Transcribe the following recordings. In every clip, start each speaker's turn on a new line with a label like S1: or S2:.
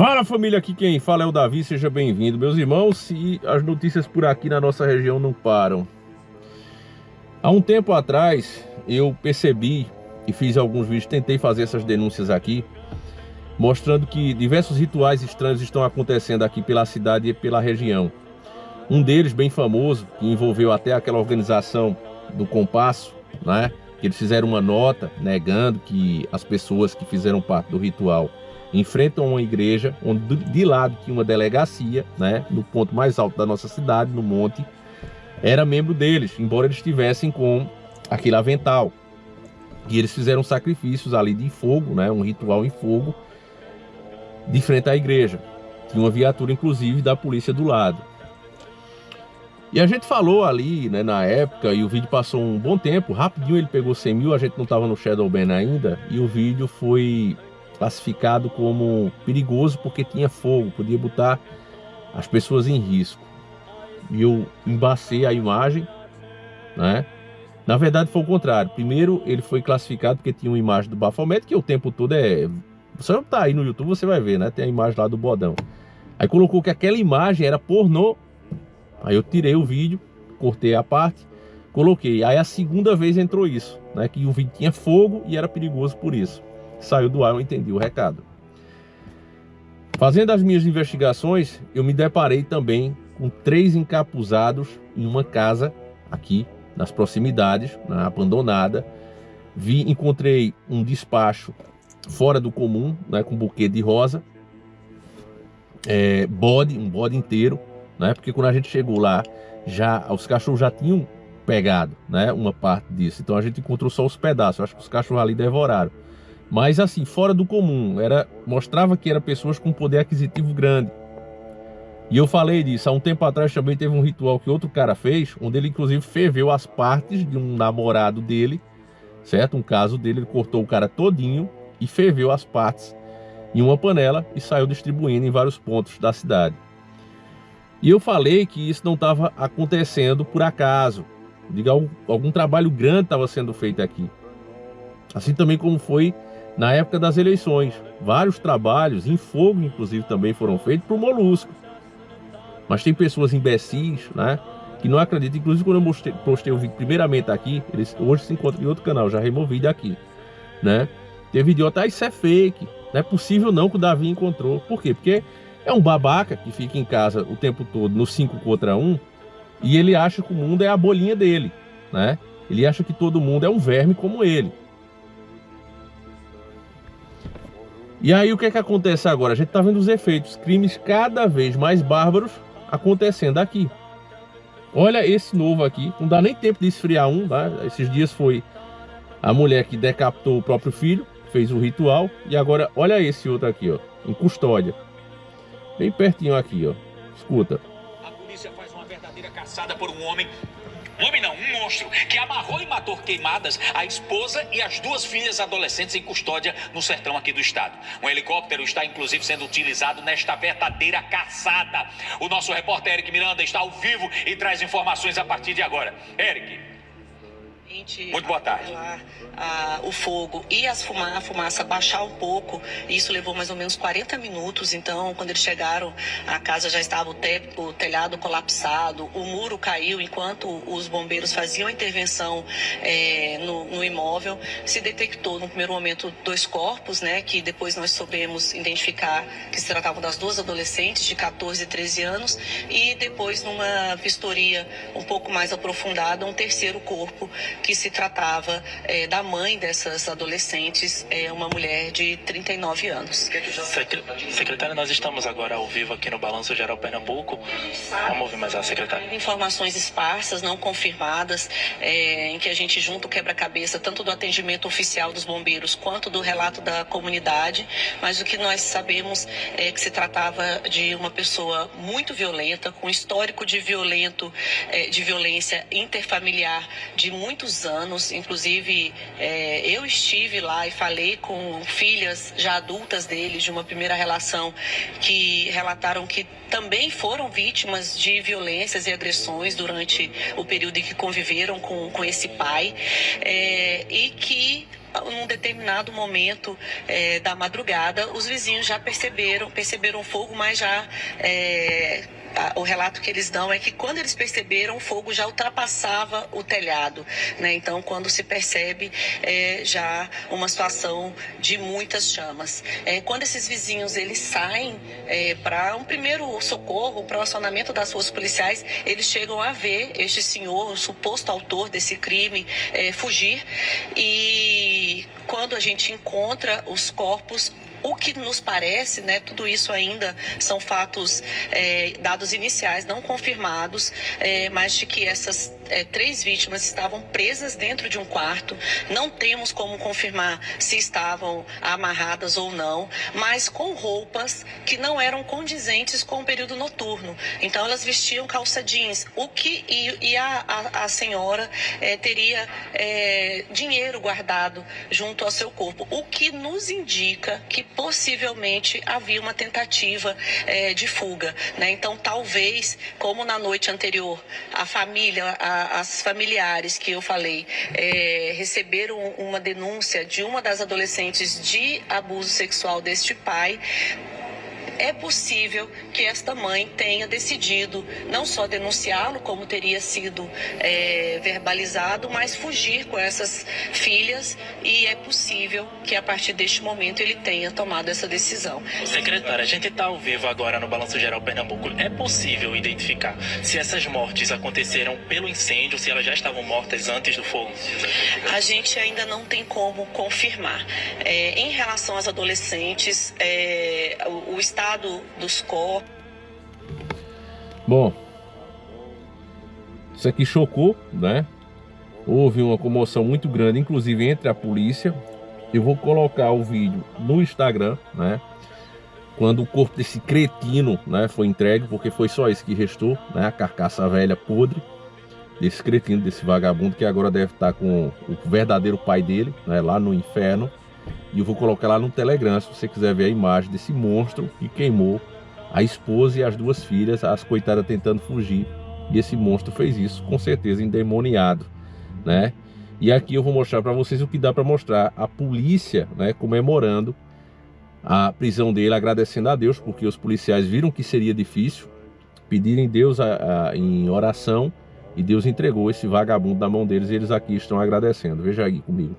S1: Fala família, aqui quem fala é o Davi, seja bem-vindo. Meus irmãos, e as notícias por aqui na nossa região não param. Há um tempo atrás eu percebi e fiz alguns vídeos, tentei fazer essas denúncias aqui, mostrando que diversos rituais estranhos estão acontecendo aqui pela cidade e pela região. Um deles, bem famoso, que envolveu até aquela organização do Compasso, né? Que eles fizeram uma nota negando que as pessoas que fizeram parte do ritual enfrentam uma igreja onde de lado tinha uma delegacia, né, no ponto mais alto da nossa cidade, no monte, era membro deles, embora eles estivessem com aquele avental. E eles fizeram sacrifícios ali de fogo, né, um ritual em fogo, de frente à igreja. Tinha uma viatura, inclusive, da polícia do lado. E a gente falou ali, né, na época, e o vídeo passou um bom tempo, rapidinho ele pegou 100 mil, a gente não estava no Shadowban ainda, e o vídeo foi classificado como perigoso porque tinha fogo, podia botar as pessoas em risco. E eu embacei a imagem, né? Na verdade foi o contrário. Primeiro ele foi classificado porque tinha uma imagem do Baphomet, que o tempo todo é... Você tá aí no YouTube, você vai ver, né? Tem a imagem lá do bodão. Aí colocou que aquela imagem era pornô. Aí eu tirei o vídeo, cortei a parte, coloquei. Aí a segunda vez entrou isso, né? Que o vídeo tinha fogo e era perigoso por isso. Saiu do ar, eu entendi o recado. Fazendo as minhas investigações, eu me deparei também com 3 encapuzados em uma casa aqui nas proximidades, abandonada. Encontrei um despacho fora do comum, né, com buquê de rosa, um bode inteiro, né, porque quando a gente chegou lá, os cachorros já tinham pegado, né, uma parte disso. Então a gente encontrou só os pedaços. Eu acho que os cachorros ali devoraram. Mas assim, fora do comum, mostrava que eram pessoas com poder aquisitivo grande. E eu falei disso, há um tempo atrás também teve um ritual que outro cara fez, onde ele inclusive ferveu as partes de um namorado dele, certo? Um caso dele, ele cortou o cara todinho e ferveu as partes em uma panela e saiu distribuindo em vários pontos da cidade. E eu falei que isso não estava acontecendo por acaso. Diga, algum trabalho grande estava sendo feito aqui. Assim também como foi na época das eleições. Vários trabalhos, em fogo inclusive, também foram feitos para o Molusco. Mas tem pessoas imbecis, né, que não acreditam. Inclusive quando eu postei o vídeo primeiramente aqui, eles hoje se encontram em outro canal, já removi daqui, né? Teve idiota, isso é fake, não é possível não que o Davi encontrou. Por quê? Porque é um babaca que fica em casa o tempo todo no 5 contra 1 e ele acha que o mundo é a bolinha dele, né? Ele acha que todo mundo é um verme como ele. E aí o que é que acontece agora? A gente tá vendo os efeitos, crimes cada vez mais bárbaros acontecendo aqui. Olha esse novo aqui, não dá nem tempo de esfriar um, tá? Esses dias foi a mulher que decapitou o próprio filho, fez o ritual, e agora olha esse outro aqui, ó, em custódia. Bem pertinho aqui, ó. Escuta.
S2: A polícia faz uma verdadeira caçada por um homem não, um monstro, que amarrou e matou queimadas a esposa e as 2 filhas adolescentes em custódia no sertão aqui do estado. Um helicóptero está inclusive sendo utilizado nesta verdadeira caçada. O nosso repórter Eric Miranda está ao vivo e traz informações a partir de agora. Eric. Muito boa tarde.
S3: O fogo e a fumaça baixar um pouco. Isso levou mais ou menos 40 minutos. Então, quando eles chegaram, a casa já estava o telhado colapsado, o muro caiu enquanto os bombeiros faziam a intervenção no imóvel. Se detectou no primeiro momento 2 corpos, né, que depois nós soubemos identificar que se tratavam das 2 adolescentes de 14 e 13 anos. E depois, numa vistoria um pouco mais aprofundada, um 3º corpo, que se tratava da mãe dessas adolescentes, uma mulher de 39 anos.
S4: Secretária, nós estamos agora ao vivo aqui no Balanço Geral Pernambuco. Vamos ouvir mais a secretária.
S3: Informações esparsas, não confirmadas, em que a gente junta o quebra-cabeça tanto do atendimento oficial dos bombeiros quanto do relato da comunidade, mas o que nós sabemos é que se tratava de uma pessoa muito violenta, com histórico de violência interfamiliar de muitos anos. Inclusive eu estive lá e falei com filhas já adultas deles de uma primeira relação, que relataram que também foram vítimas de violências e agressões durante o período em que conviveram com esse pai, e que num determinado momento da madrugada, os vizinhos já perceberam fogo, mas já o relato que eles dão é que quando eles perceberam, o fogo já ultrapassava o telhado, né? Então, quando se percebe já uma situação de muitas chamas. Quando esses vizinhos eles saem para um primeiro socorro, para o acionamento das forças policiais, eles chegam a ver este senhor, o suposto autor desse crime, fugir. E quando a gente encontra os corpos, o que nos parece, né, tudo isso ainda são fatos, dados iniciais, não confirmados, mas de que essas 3 vítimas estavam presas dentro de um quarto. Não temos como confirmar se estavam amarradas ou não, mas com roupas que não eram condizentes com o período noturno. Então elas vestiam calça jeans, e a senhora teria dinheiro guardado junto ao seu corpo, o que nos indica que possivelmente havia uma tentativa de fuga, né? Então talvez, como na noite anterior a família, as familiares que eu falei receberam uma denúncia de uma das adolescentes de abuso sexual deste pai, é possível que esta mãe tenha decidido não só denunciá-lo, como teria sido verbalizado, mas fugir com essas filhas, e é possível que a partir deste momento ele tenha tomado essa decisão.
S4: Secretária, a gente está ao vivo agora no Balanço Geral Pernambuco. É possível identificar se essas mortes aconteceram pelo incêndio, se elas já estavam mortas antes do fogo?
S3: A gente ainda não tem como confirmar. Em relação às adolescentes, o estado dos corpos.
S1: Bom, isso aqui chocou, né? Houve uma comoção muito grande, inclusive entre a polícia. Eu vou colocar o vídeo no Instagram, né? Quando o corpo desse cretino, né, foi entregue, porque foi só isso que restou, né? A carcaça velha podre desse cretino, desse vagabundo, que agora deve estar com o verdadeiro pai dele, né, lá no inferno. E eu vou colocar lá no Telegram, se você quiser ver a imagem desse monstro que queimou a esposa e as 2 filhas, as coitadas tentando fugir. E esse monstro fez isso, com certeza endemoniado, né? E aqui eu vou mostrar para vocês o que dá para mostrar. A polícia, né, comemorando a prisão dele, agradecendo a Deus, porque os policiais viram que seria difícil, pedirem Deus em oração, e Deus entregou esse vagabundo na mão deles, e eles aqui estão agradecendo. Veja aí comigo.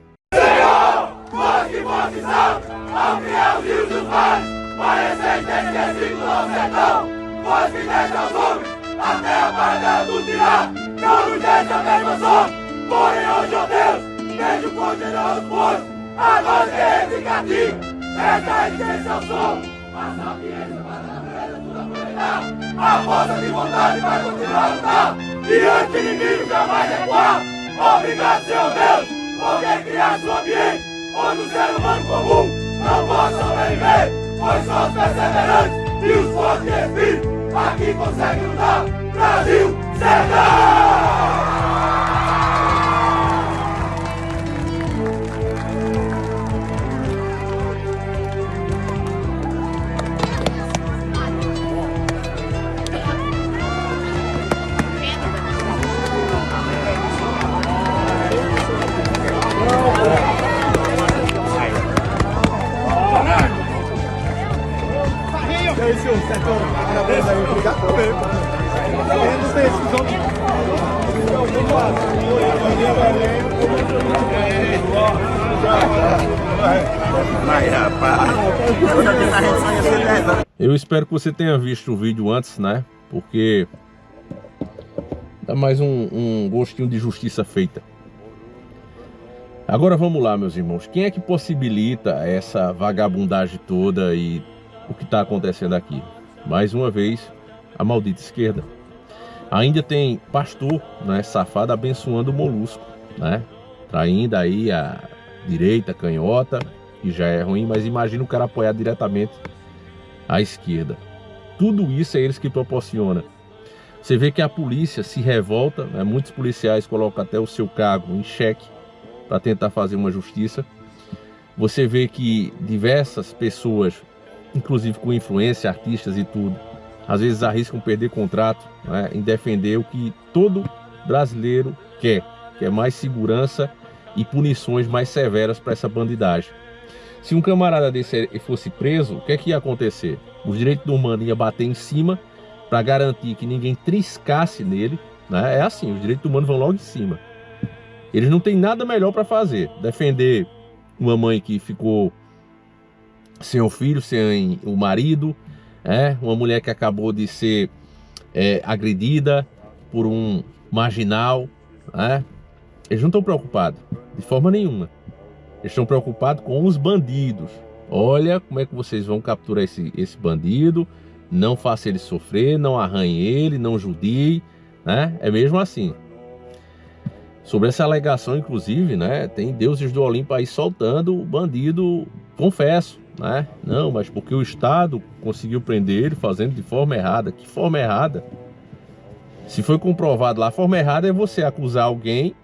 S5: Ao criar os rios dos mares, parecem esquecidos no sertão. Vós que deixa os homens, até a barra do tirar, não nos deixa a mesma sorte. Porém hoje, ó Deus, vejo condenar os bois, a nós guerreiros e cativos, essa é licença ao sol. A sapiência para a velha tudo aproveitar, a força de vontade vai continuar a lutar, diante do inimigo jamais recuar. Obrigado, Senhor Deus, porque criaste um ambiente onde o ser humano comum não pode sobreviver, pois só os perseverantes e os fortes de espírito aqui conseguem lutar. Brasil, sertão!
S1: Eu espero que você tenha visto o vídeo antes, né? Porque dá mais um gostinho de justiça feita. Agora vamos lá, meus irmãos. Quem é que possibilita essa vagabundagem toda e o que está acontecendo aqui? Mais uma vez, a maldita esquerda. Ainda tem pastor, né, safado, abençoando o molusco, né? Traindo aí a direita, canhota, que já é ruim, mas imagina o cara apoiar diretamente a esquerda. Tudo isso é eles que proporcionam. Você vê que a polícia se revolta, né? Muitos policiais colocam até o seu cargo em xeque para tentar fazer uma justiça. Você vê que diversas pessoas, inclusive com influência, artistas e tudo, às vezes arriscam perder contrato, né, em defender o que todo brasileiro quer, que é mais segurança e punições mais severas para essa bandidagem. Se um camarada desse fosse preso, o que é que ia acontecer? Os direitos do humano iam bater em cima para garantir que ninguém triscasse nele, né? É assim, os direitos humanos vão logo em cima. Eles não têm nada melhor para fazer. Defender uma mãe que ficou sem o filho, sem o marido, uma mulher que acabou de ser agredida por um marginal, Eles não estão preocupados, de forma nenhuma. Eles estão preocupados com os bandidos. Olha como é que vocês vão capturar esse bandido, não faça ele sofrer, não arranhe ele, não judie, É mesmo assim. Sobre essa alegação, inclusive, tem deuses do Olimpo aí soltando o bandido, confesso, Não, mas porque o Estado conseguiu prender ele fazendo de forma errada. Que forma errada? Se foi comprovado lá, a forma errada é você acusar alguém,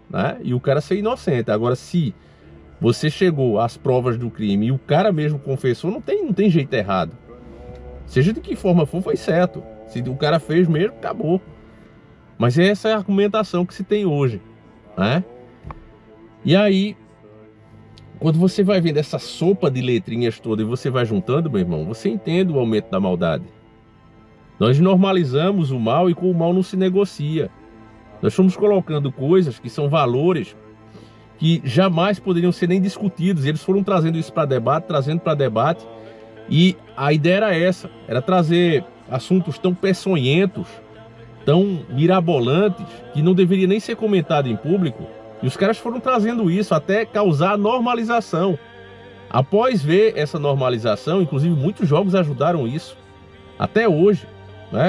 S1: e o cara ser inocente. Agora, se você chegou às provas do crime e o cara mesmo confessou, não tem jeito errado. Seja de que forma for, foi certo. Se o cara fez mesmo, acabou. Mas essa é a argumentação que se tem hoje, E aí, quando você vai vendo essa sopa de letrinhas toda e você vai juntando, meu irmão, você entende o aumento da maldade. Nós normalizamos o mal e com o mal não se negocia. Nós estamos colocando coisas que são valores que jamais poderiam ser nem discutidos. Eles foram trazendo isso para debate, trazendo para debate. E a ideia era essa, era trazer assuntos tão peçonhentos, tão mirabolantes, que não deveria nem ser comentado em público. E os caras foram trazendo isso até causar normalização. Após ver essa normalização, inclusive muitos jogos ajudaram isso. Até hoje,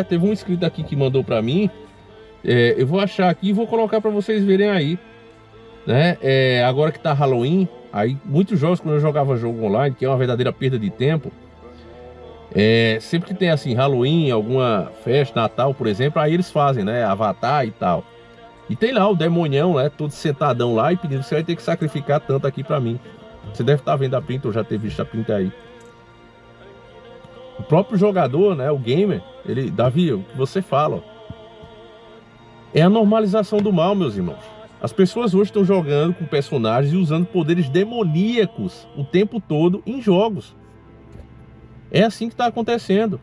S1: Teve um inscrito aqui que mandou para mim. Eu vou achar aqui e vou colocar para vocês verem aí. Agora que tá Halloween, aí muitos jogos, quando eu jogava jogo online, que é uma verdadeira perda de tempo, sempre que tem assim Halloween, alguma festa, Natal, por exemplo, aí eles fazem, Avatar e tal. E tem lá o demonião, todo sentadão lá e pedindo: você vai ter que sacrificar tanto aqui pra mim. Você deve estar vendo a print, ou já ter visto a print aí. O próprio jogador, o gamer, ele, Davi, o que você fala, é a normalização do mal, meus irmãos. As pessoas hoje estão jogando com personagens e usando poderes demoníacos o tempo todo em jogos. É assim que está acontecendo.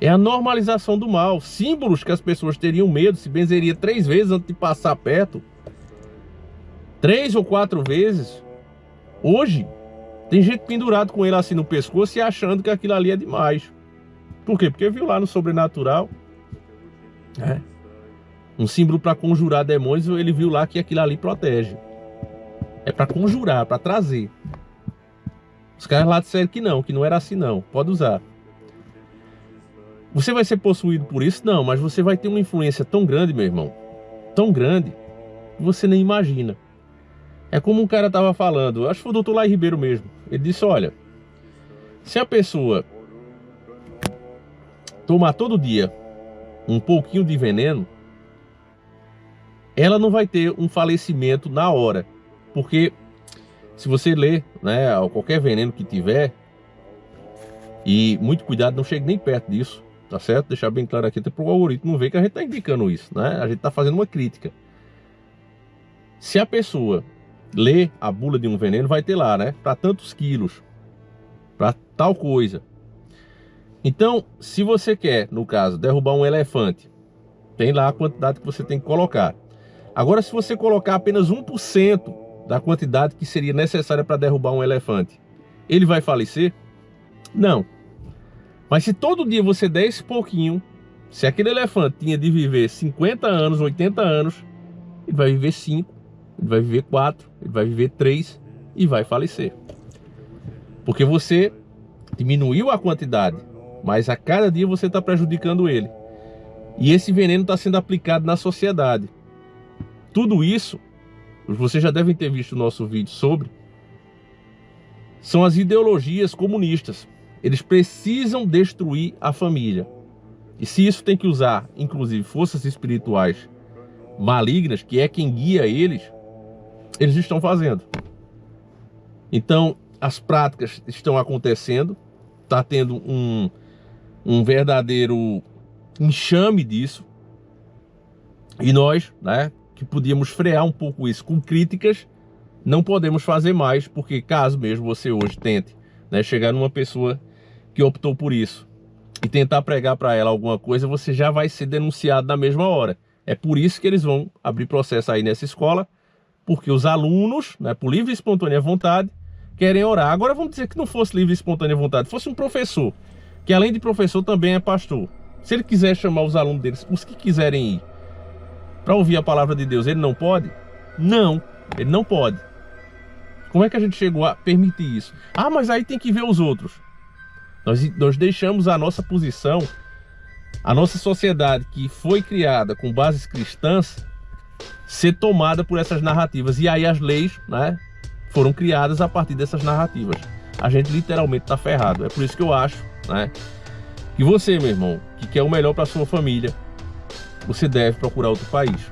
S1: É a normalização do mal. Símbolos que as pessoas teriam medo, se benzeria 3 vezes antes de passar perto, 3 ou 4 vezes. Hoje, tem gente pendurado com ele assim no pescoço e achando que aquilo ali é demais. Por quê? Porque viu lá no Sobrenatural, um símbolo para conjurar demônios, ele viu lá que aquilo ali protege. É para conjurar, para trazer. Os caras lá disseram que não era assim não. Pode usar. Você vai ser possuído por isso? Não, mas você vai ter uma influência tão grande, meu irmão. Tão grande, que você nem imagina. É como um cara estava falando, acho que foi o doutor Lai Ribeiro mesmo. Ele disse: olha, se a pessoa tomar todo dia um pouquinho de veneno, ela não vai ter um falecimento na hora. Porque se você ler, qualquer veneno que tiver, e muito cuidado, não chegue nem perto disso, tá certo? Deixar bem claro aqui, até para o algoritmo não ver que a gente está indicando isso, A gente está fazendo uma crítica. Se a pessoa ler a bula de um veneno, vai ter lá, para tantos quilos, para tal coisa. Então, se você quer, no caso, derrubar um elefante, tem lá a quantidade que você tem que colocar. Agora, se você colocar apenas 1% da quantidade que seria necessária para derrubar um elefante, ele vai falecer? Não. Mas se todo dia você der esse pouquinho, se aquele elefante tinha de viver 50 anos, 80 anos, ele vai viver 5, ele vai viver 4, ele vai viver 3 e vai falecer. Porque você diminuiu a quantidade, mas a cada dia você está prejudicando ele. E esse veneno está sendo aplicado na sociedade. Tudo isso, vocês já devem ter visto o nosso vídeo sobre, são as ideologias comunistas. Eles precisam destruir a família. E se isso tem que usar, inclusive, forças espirituais malignas, que é quem guia eles estão fazendo. Então, as práticas estão acontecendo, está tendo um verdadeiro enxame disso. E nós, que podíamos frear um pouco isso com críticas, não podemos fazer mais, porque caso mesmo você hoje tente, né, chegar numa pessoa que optou por isso e tentar pregar para ela alguma coisa, você já vai ser denunciado na mesma hora. É por isso que eles vão abrir processo aí nessa escola, porque os alunos, né, por livre e espontânea vontade, querem orar. Agora vamos dizer que não fosse livre e espontânea vontade, fosse um professor, que além de professor também é pastor. Se ele quiser chamar os alunos deles, os que quiserem ir, para ouvir a palavra de Deus, ele não pode? Não, ele não pode. Como é que a gente chegou a permitir isso? Ah, mas aí tem que ver os outros. Nós deixamos a nossa posição, a nossa sociedade que foi criada com bases cristãs, ser tomada por essas narrativas. E aí as leis, né, foram criadas a partir dessas narrativas. A gente literalmente está ferrado. É por isso que eu acho, né, que você, meu irmão, que quer o melhor para sua família, você deve procurar outro país.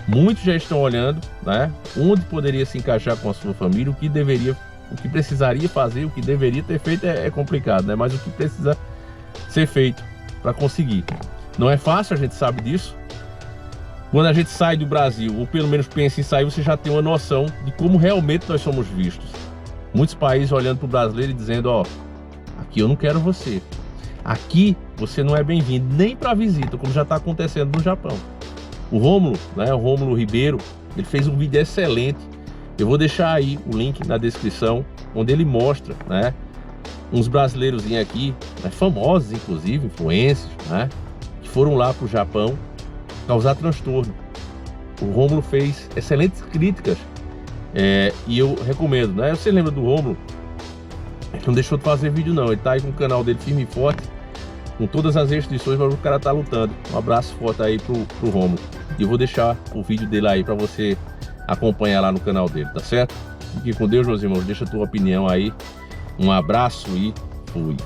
S1: Muitos já estão olhando, né, onde poderia se encaixar com a sua família, o que precisaria fazer, o que deveria ter feito é complicado, né, mas o que precisa ser feito para conseguir. Não é fácil, a gente sabe disso. Quando a gente sai do Brasil, ou pelo menos pensa em sair, você já tem uma noção de como realmente nós somos vistos. Muitos países olhando para o brasileiro e dizendo, ó, aqui eu não quero você. Aqui você não é bem-vindo, nem para visita, como já está acontecendo no Japão. O Rômulo, né, o Rômulo Ribeiro, ele fez um vídeo excelente. Eu vou deixar aí o link na descrição, onde ele mostra, né, uns brasileiros aqui, né, famosos inclusive, influencers, né, que foram lá para o Japão causar transtorno. O Rômulo fez excelentes críticas, e eu recomendo, né? Você lembra do Rômulo? Ele não deixou de fazer vídeo não, ele tá aí com o canal dele firme e forte, com todas as restrições, mas o cara tá lutando. Um abraço forte aí pro Rômulo. E eu vou deixar o vídeo dele aí para você acompanhar lá no canal dele, tá certo? Fique com Deus, meus irmãos, deixa a tua opinião aí. Um abraço e fui.